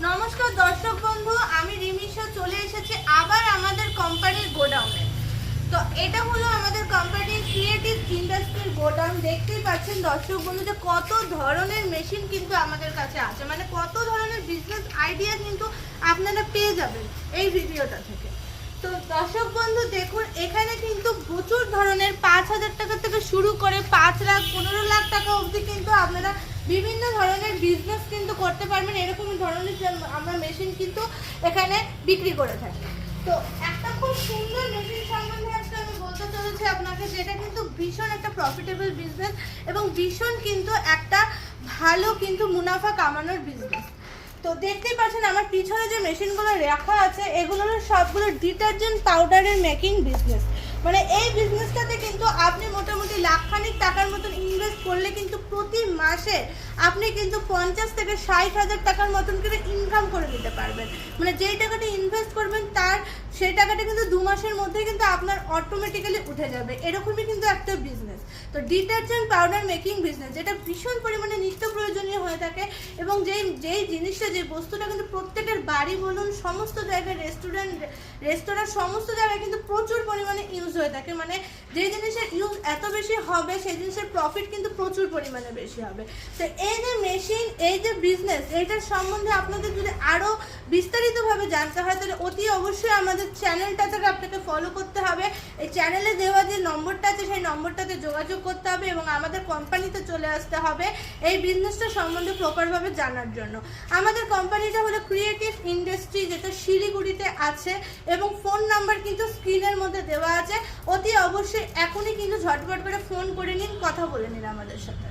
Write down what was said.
নমস্কার দর্শক বন্ধু, আমি রিমিশা চলে এসেছি আবার আমাদের কোম্পানির গোডাউনে। তো এটা হলো আমাদের কোম্পানির ক্রিয়েটিভ ইন্ডাস্ট্রির গোডাউন। দেখতেই পাচ্ছেন দর্শক বন্ধু যে কত ধরনের মেশিন কিন্তু আমাদের কাছে আছে, মানে কত ধরনের বিজনেস আইডিয়া কিন্তু আপনারা পেয়ে যাবেন এই ভিডিওটা থেকে। তো দর্শক বন্ধু দেখুন, এখানে কিন্তু প্রচুর ধরনের 5,000 টাকা থেকে শুরু করে 5 লাখ 15 লাখ টাকা অবধি কিন্তু আপনারা বিভিন্ন ধরনের বিজনেস কিন্তু করতে পারবেন। এরকম ধরনের আমরা মেশিন কিন্তু এখানে বিক্রি করে থাকি। তো একটা খুব সুন্দর মেশিন সম্বন্ধে আজকে আমি বলতে চলেছি আপনাকে, যেটা কিন্তু ভীষণ একটা প্রফিটেবল বিজনেস এবং ভীষণ কিন্তু একটা ভালো কিন্তু মুনাফা কামানোর বিজনেস। তো দেখতেই পাচ্ছেন আমার পিছনে যে মেশিনগুলো রাখা আছে, এগুলো সবগুলো ডিটারজেন্ট পাউডারের মেকিং বিজনেস। মানে এই বিজনেসটাতে কিন্তু আপনি মোটামুটি লাখখানিক টাকার মতন ইনভেস্ট করলে কিন্তু প্রতি মাসে আপনি কিন্তু 50 থেকে 60,000 টাকার মতন করে ইনকাম করে নিতে পারবেন। মানে যেই টাকাটা ইনভেস্ট করবেন সেই টাকাটা কিন্তু 2 মাসের মধ্যে কিন্তু আপনার অটোমেটিক্যালি উঠে যাবে। এরকমই কিন্তু একটা বিজনেস। তো ডিটারজেন্ট পাউডার মেকিং বিজনেস, যেটা ভীষণ পরিমাণে নিত্য প্রয়োজনীয় হয়ে থাকে এবং যেই জিনিসটা, যে বস্তুটা কিন্তু প্রত্যেকের বাড়ি বলুন, সমস্ত জায়গায় রেস্তোরাঁ সমস্ত জায়গায় কিন্তু প্রচুর পরিমাণে ইউজ হয়ে থাকে। মানে যে জিনিসের ইউজ এত বেশি হবে সেই জিনিসের প্রফিট কিন্তু প্রচুর পরিমাণে বেশি হবে। তো এই যে মেশিন, এই যে বিজনেস, এইটার সম্বন্ধে আপনাদের যদি আরও বিস্তারিতভাবে জানতে হয় তাহলে অতি অবশ্যই আমাদের চ্যানেলটাতে আপনাকে ফলো করতে হবে। এই চ্যানেলে দেওয়া যে নম্বরটা আছে সেই নম্বরটাতে যোগাযোগ করতে হবে এবং আমাদের কোম্পানিতে চলে আসতে হবে এই বিজনেসটা সম্বন্ধে প্রপারভাবে জানার জন্য। আমাদের কোম্পানিটা হলো ক্রিয়েটিভ ইন্ডাস্ট্রি, যেটা শিলিগুড়িতে আছে এবং ফোন নাম্বার কিন্তু স্ক্রিনের মধ্যে দেওয়া আছে। অতি অবশ্যই এখনই কিন্তু ঝটপট করে ফোন করে নিন, কথা বলে নিন আমাদের সাথে।